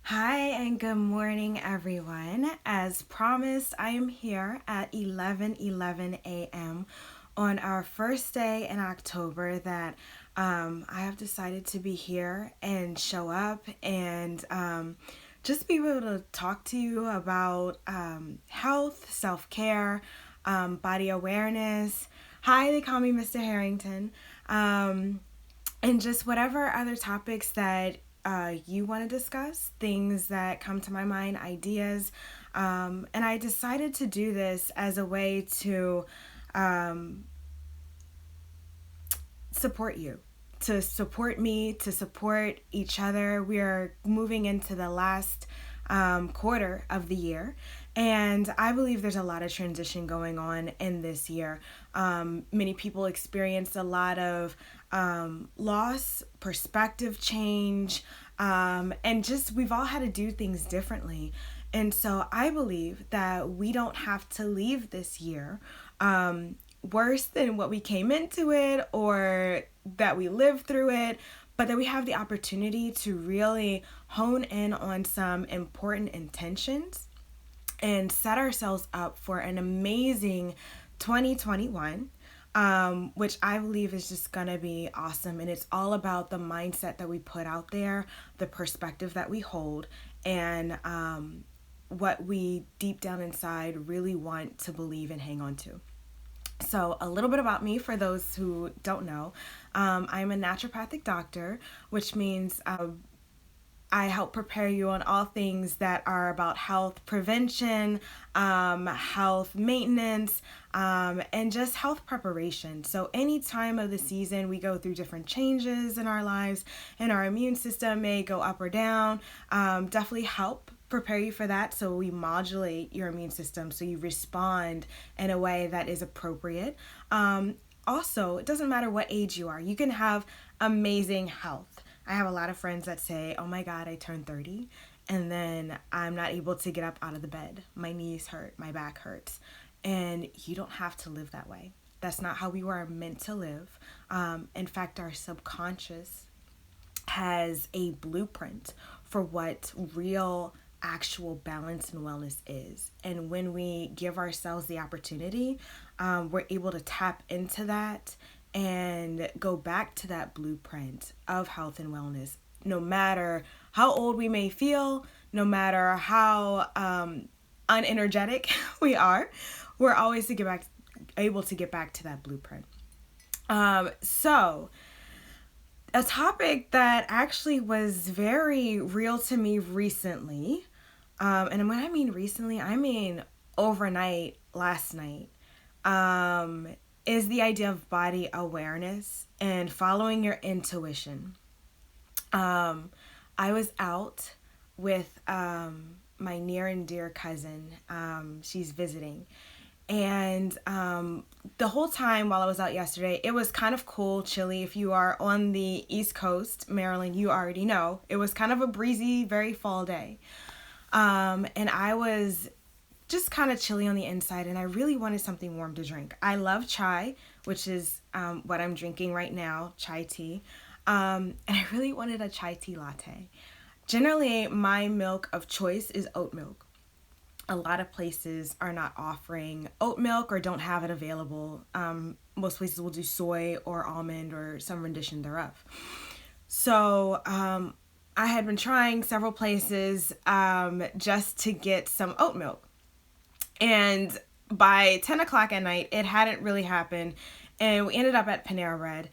Hi and good morning, everyone. As promised, I am here at 11:11 a.m. on our first day in October that I have decided to be here and show up and just be able to talk to you about health, self-care, body awareness. Hi, they call me Mr. Harrington. And just whatever other topics that you want to discuss, things that come to my mind, ideas. And I decided to do this as a way to um, support you, to support me, to support each other. We are moving into the last quarter of the year. And I believe there's a lot of transition going on in this year. Many people experienced a lot of loss, perspective change, and just we've all had to do things differently. And so I believe that we don't have to leave this year worse than what we came into it or that we lived through it, but that we have the opportunity to really hone in on some important intentions and set ourselves up for an amazing 2021, which I believe is just going to be awesome. And it's all about the mindset that we put out there, the perspective that we hold, and what we deep down inside really want to believe and hang on to. So, a little bit about me for those who don't know. I'm a naturopathic doctor, which means I help prepare you on all things that are about health prevention, health maintenance, and just health preparation. So, any time of the season, we go through different changes in our lives, and our immune system may go up or down. Definitely help prepare you for that, so we modulate your immune system so you respond in a way that is appropriate. Also, it doesn't matter what age you are, you can have amazing health. I have a lot of friends that say, oh my God, I turned 30 and then I'm not able to get up out of the bed. My knees hurt, my back hurts. And you don't have to live that way. That's not how we were meant to live. In fact, our subconscious has a blueprint for what real actual balance and wellness is. And when we give ourselves the opportunity, we're able to tap into that and go back to that blueprint of health and wellness. No matter how old we may feel, no matter how unenergetic we are, we're always able to get back to that blueprint. So, a topic that actually was very real to me recently, and when I mean recently, I mean overnight, last night, is the idea of body awareness and following your intuition. I was out with my near and dear cousin. She's visiting. And the whole time while I was out yesterday, it was kind of cool, chilly. If you are on the East Coast, Maryland, you already know. It was kind of a breezy, very fall day. And I was just kind of chilly on the inside, and I really wanted something warm to drink. I love chai, which is what I'm drinking right now, chai tea. And I really wanted a chai tea latte. Generally, my milk of choice is oat milk. A lot of places are not offering oat milk or don't have it available. Most places will do soy or almond or some rendition thereof. So I had been trying several places just to get some oat milk. And by 10 o'clock at night, it hadn't really happened. And we ended up at Panera Bread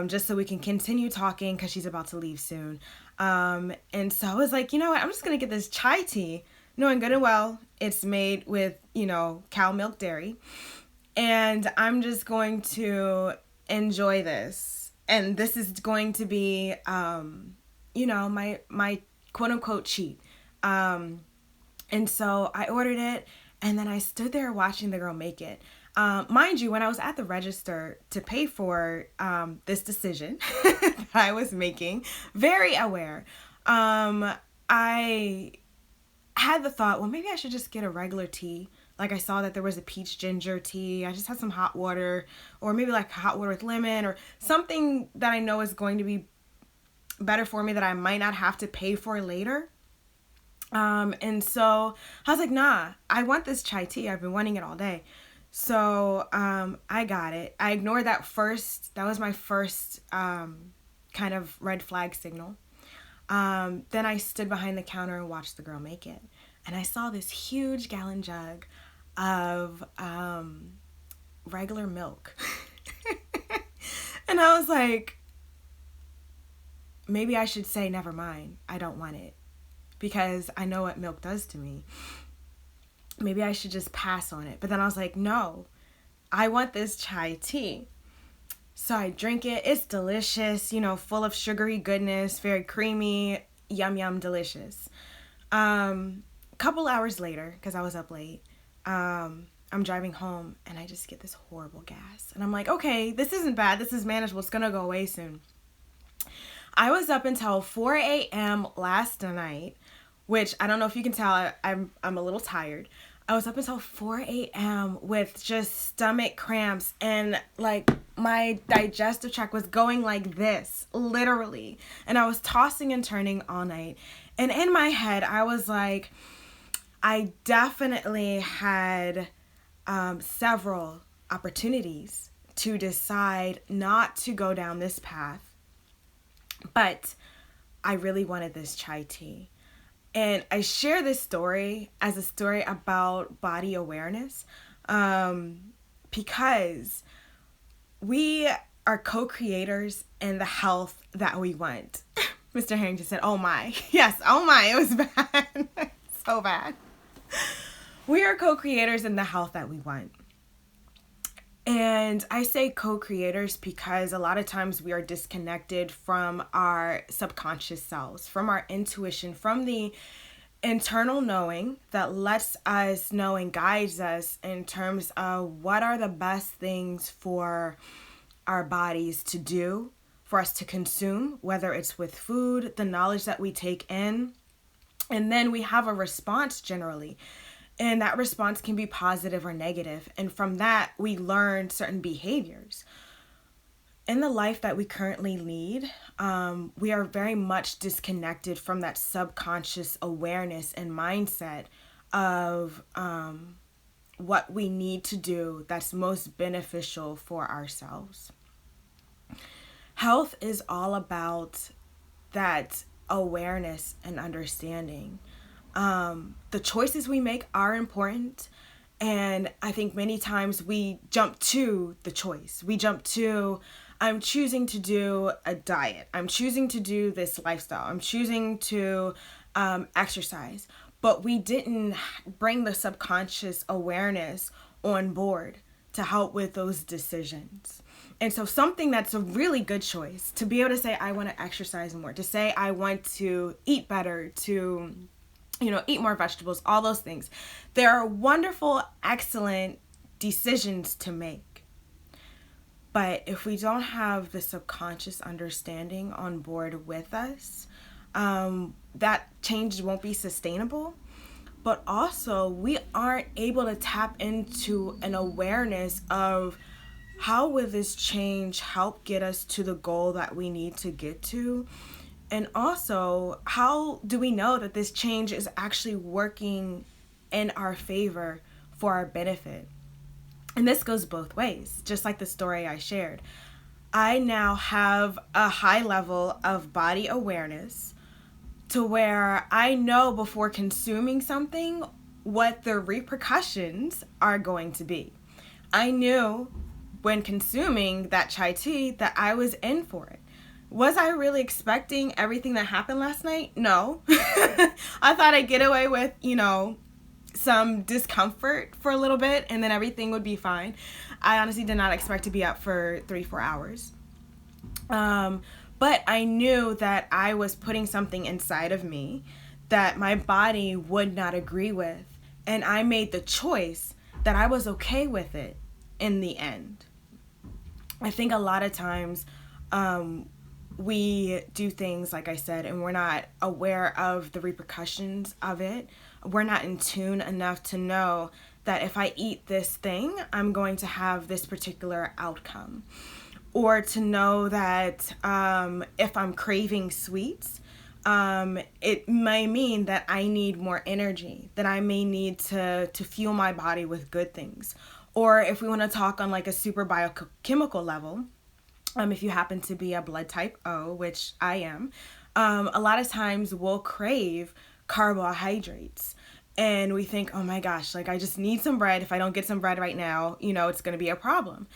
just so we can continue talking because she's about to leave soon. And so I was like, you know what? I'm just going to get this chai tea, knowing good and well it's made with, cow milk dairy. And I'm just going to enjoy this. And this is going to be, my quote unquote cheat. And so I ordered it. And then I stood there watching the girl make it. Mind you, when I was at the register to pay for this decision that I was making, very aware, I had the thought, well, maybe I should just get a regular tea. Like I saw that there was a peach ginger tea. I just had some hot water, or maybe like hot water with lemon, or something that I know is going to be better for me that I might not have to pay for later. And so I was like, nah, I want this chai tea. I've been wanting it all day. So I got it. I ignored that first. That was my first kind of red flag signal. Then I stood behind the counter and watched the girl make it. And I saw this huge gallon jug of regular milk. And I was like, maybe I should say, never mind, I don't want it. Because I know what milk does to me. Maybe I should just pass on it. But then I was like, no, I want this chai tea. So I drink it. It's delicious, full of sugary goodness, very creamy, yum, yum, delicious. Couple hours later, because I was up late, I'm driving home and I just get this horrible gas. And I'm like, okay, this isn't bad. This is manageable. It's going to go away soon. I was up until 4 a.m. last night, which I don't know if you can tell, I'm a little tired. I was up until 4 a.m. with just stomach cramps, and like my digestive tract was going like this, literally. And I was tossing and turning all night. And in my head, I was like, I definitely had several opportunities to decide not to go down this path. But I really wanted this chai tea. And I share this story as a story about body awareness because we are co-creators in the health that we want. Mr. Harrington said, oh my. Yes, oh my, it was bad. So bad. We are co-creators in the health that we want. And I say co-creators because a lot of times we are disconnected from our subconscious selves, from our intuition, from the internal knowing that lets us know and guides us in terms of what are the best things for our bodies to do, for us to consume, whether it's with food, the knowledge that we take in, and then we have a response generally. And that response can be positive or negative. And from that, we learn certain behaviors. In the life that we currently lead, we are very much disconnected from that subconscious awareness and mindset of what we need to do that's most beneficial for ourselves. Health is all about that awareness and understanding. The choices we make are important, and I think many times we jump to the choice. We jump to, I'm choosing to do a diet. I'm choosing to do this lifestyle. I'm choosing to exercise. But we didn't bring the subconscious awareness on board to help with those decisions. And so something that's a really good choice, to be able to say, I want to exercise more, to say, I want to eat better, to eat more vegetables, all those things. There are wonderful, excellent decisions to make. But if we don't have the subconscious understanding on board with us, that change won't be sustainable. But also, we aren't able to tap into an awareness of how will this change help get us to the goal that we need to get to. And also, how do we know that this change is actually working in our favor for our benefit? And this goes both ways, just like the story I shared. I now have a high level of body awareness to where I know before consuming something what the repercussions are going to be. I knew when consuming that chai tea that I was in for it. Was I really expecting everything that happened last night? No. I thought I'd get away with, some discomfort for a little bit and then everything would be fine. I honestly did not expect to be up for 3-4 hours. But I knew that I was putting something inside of me that my body would not agree with. And I made the choice that I was okay with it in the end. I think a lot of times, we do things, like I said, and we're not aware of the repercussions of it. We're not in tune enough to know that if I eat this thing, I'm going to have this particular outcome. Or to know that if I'm craving sweets, It may mean that I need more energy, that I may need to fuel my body with good things. Or if we want to talk on like a super biochemical level, if you happen to be a blood type O, which I am, a lot of times we'll crave carbohydrates. And we think, oh my gosh, like I just need some bread. If I don't get some bread right now, it's going to be a problem.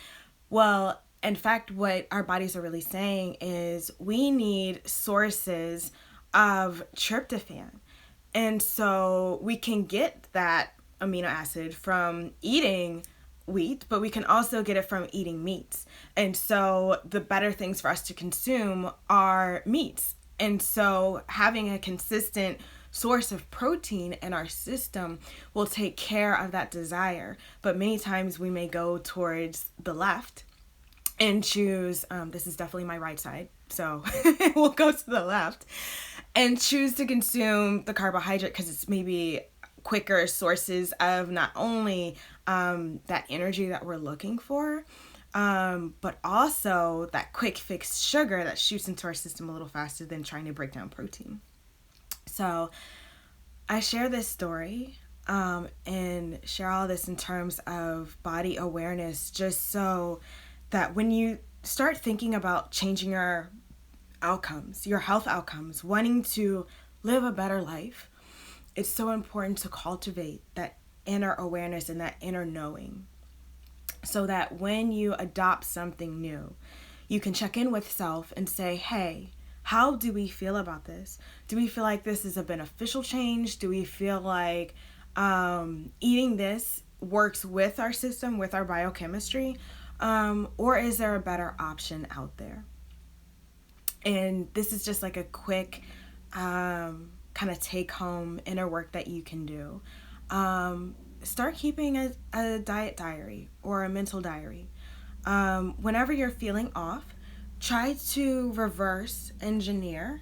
Well, in fact, what our bodies are really saying is we need sources of tryptophan. And so we can get that amino acid from eating wheat, but we can also get it from eating meats. And so the better things for us to consume are meats. And so having a consistent source of protein in our system will take care of that desire. But many times we may go towards the left and choose, this is definitely my right side, so we'll go to the left, and choose to consume the carbohydrate because it's maybe quicker sources of not only that energy that we're looking for, but also that quick fix sugar that shoots into our system a little faster than trying to break down protein. So I share this story and share all this in terms of body awareness, just so that when you start thinking about changing your outcomes, your health outcomes, wanting to live a better life, it's so important to cultivate that inner awareness and that inner knowing, so that when you adopt something new, you can check in with self and say, hey, how do we feel about this? Do we feel like this is a beneficial change? Do we feel like eating this works with our system, with our biochemistry? Or is there a better option out there? And this is just like a quick kind of take home inner work that you can do. Start keeping a diet diary or a mental diary. Whenever you're feeling off, try to reverse engineer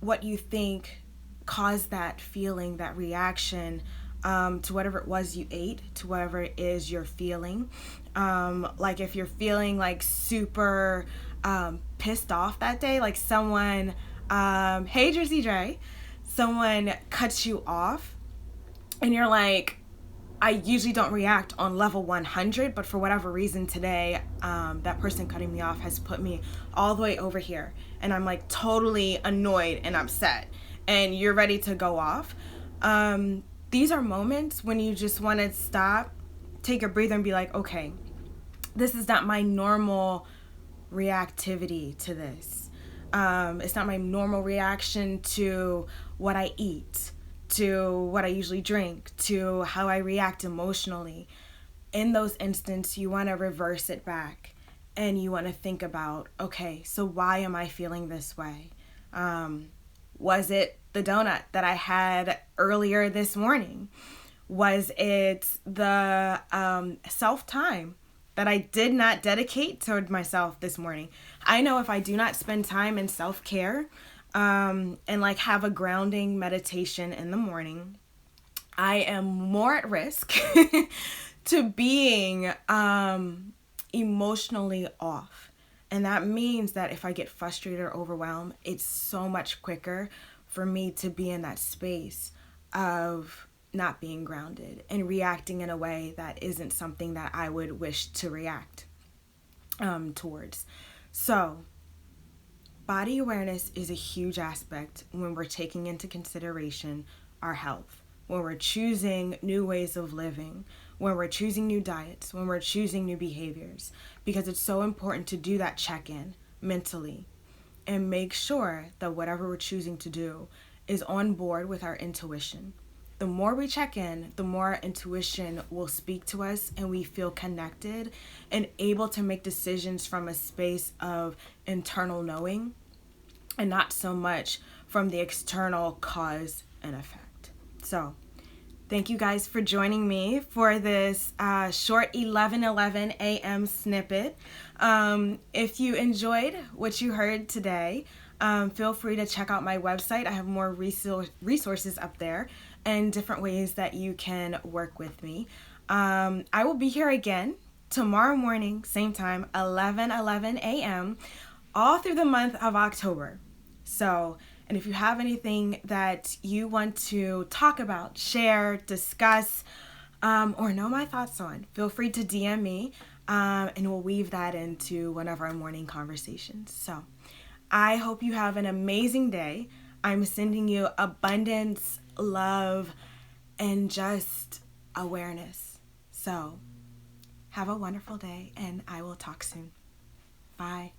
what you think caused that feeling, that reaction, to whatever it was you ate, to whatever it is you're feeling. Like if you're feeling like super pissed off that day, like someone, hey Jersey Dre, someone cuts you off and you're like, I usually don't react on level 100, but for whatever reason today, that person cutting me off has put me all the way over here. And I'm like totally annoyed and upset. And you're ready to go off. These are moments when you just want to stop, take a breather and be like, okay, this is not my normal reactivity to this. It's not my normal reaction to what I eat, to what I usually drink, to how I react emotionally. In those instances, you want to reverse it back and you want to think about, okay, so why am I feeling this way? Was it the donut that I had earlier this morning? Was it the self-time that I did not dedicate toward myself this morning? I know if I do not spend time in self-care and like have a grounding meditation in the morning, I am more at risk to being emotionally off. And that means that if I get frustrated or overwhelmed, it's so much quicker for me to be in that space of not being grounded and reacting in a way that isn't something that I would wish to react towards. So body awareness is a huge aspect when we're taking into consideration our health, when we're choosing new ways of living, when we're choosing new diets, when we're choosing new behaviors, because it's so important to do that check-in mentally and make sure that whatever we're choosing to do is on board with our intuition. The more we check in, the more our intuition will speak to us and we feel connected and able to make decisions from a space of internal knowing and not so much from the external cause and effect. So thank you guys for joining me for this short 11:11 a.m. snippet. If you enjoyed what you heard today, feel free to check out my website. I have more resources up there and different ways that you can work with me. I will be here again tomorrow morning, same time, 11:11 a.m., all through the month of October. So, and if you have anything that you want to talk about, share, discuss, or know my thoughts on, feel free to DM me, and we'll weave that into one of our morning conversations. So I hope you have an amazing day. I'm sending you abundance, love, and just awareness. So have a wonderful day, and I will talk soon. Bye.